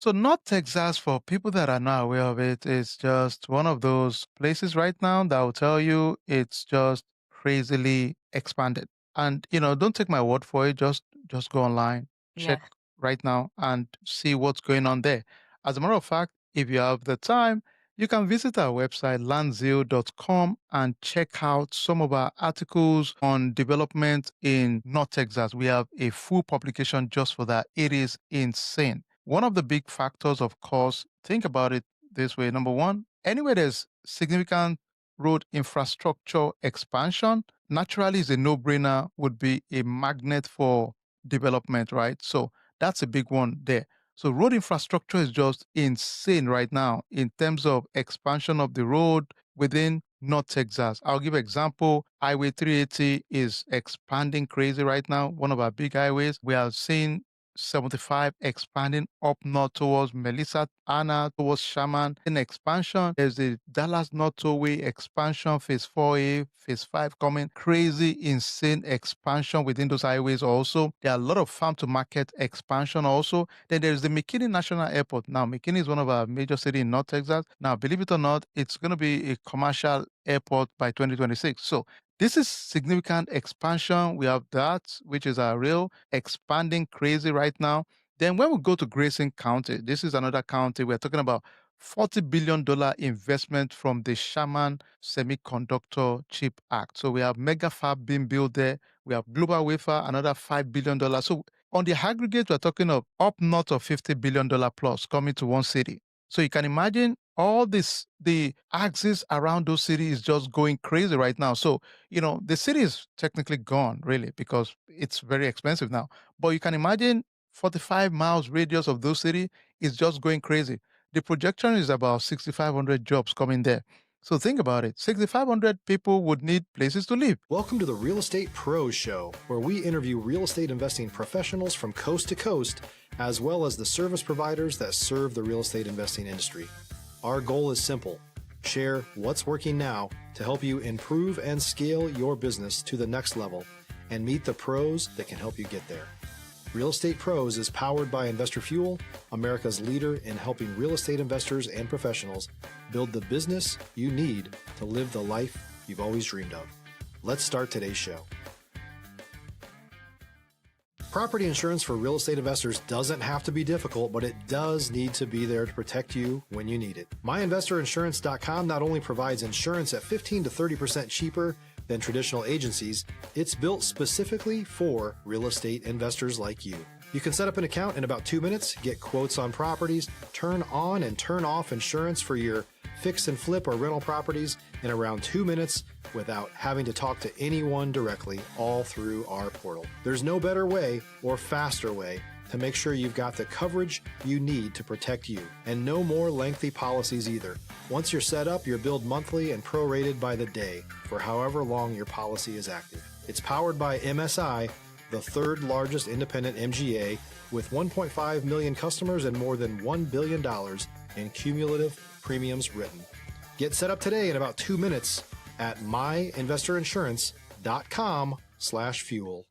So North Texas, for people that are not aware of it, is just one of those places right now that will tell you it's just crazily expanded. And don't take my word for it. Just go online, check Yeah. right now, and see what's going on there. As a matter of fact, if you have the time, you can visit our website landzeo.com and check out some of our articles on development in North Texas. We have a full publication just for that. It is insane. One of the big factors, of course, think about it this way. Number one, anywhere there's significant road infrastructure expansion, naturally is a no-brainer, would be a magnet for development, right? So that's a big one there. So road infrastructure is just insane right now in terms of expansion of the road within North Texas. I'll give an example. Highway 380 is expanding crazy right now. One of our big highways. We are seeing 75 expanding up north towards Melissa, Anna, towards Sherman. In expansion, there's the Dallas North Tollway expansion, phase 4A, phase 5 coming. Crazy, insane expansion within those highways also. There are a lot of farm to market expansion also. Then there's the McKinney National Airport. Now, McKinney is one of our major cities in North Texas. Now, believe it or not, it's going to be a commercial airport by 2026. So this is significant expansion. We have that, which is our real expanding crazy right now. Then when we go to Grayson County, this is another county. We're talking about $40 billion investment from the Sherman Semiconductor Chip Act. So we have mega fab being built there. We have Global Wafer, another $5 billion. So on the aggregate, we're talking of up north of $50 billion plus coming to one city. So you can imagine all this, the axis around those cities is just going crazy right now. So the city is technically gone, really, because it's very expensive now. But you can imagine 45 miles radius of those city is just going crazy. The projection is about 6,500 jobs coming there. So think about it. 6,500 people would need places to live. Welcome to the Real Estate Pros Show, where we interview real estate investing professionals from coast to coast, as well as the service providers that serve the real estate investing industry. Our goal is simple: share what's working now to help you improve and scale your business to the next level and meet the pros that can help you get there. Real Estate Pros is powered by Investor Fuel, America's leader in helping real estate investors and professionals build the business you need to live the life you've always dreamed of. Let's start today's show. Property insurance for real estate investors doesn't have to be difficult, but it does need to be there to protect you when you need it. MyInvestorInsurance.com not only provides insurance at 15 to 30% cheaper than traditional agencies, it's built specifically for real estate investors like you. You can set up an account in about 2 minutes, get quotes on properties, turn on and turn off insurance for your fix and flip or rental properties in around 2 minutes without having to talk to anyone directly, all through our portal. There's no better way or faster way to make sure you've got the coverage you need to protect you, and no more lengthy policies either. Once you're set up, you're billed monthly and prorated by the day for however long your policy is active. It's powered by MSI, the third largest independent MGA, with 1.5 million customers and more than $1 billion in cumulative premiums written. Get set up today in about 2 minutes at myinvestorinsurance.com/fuel.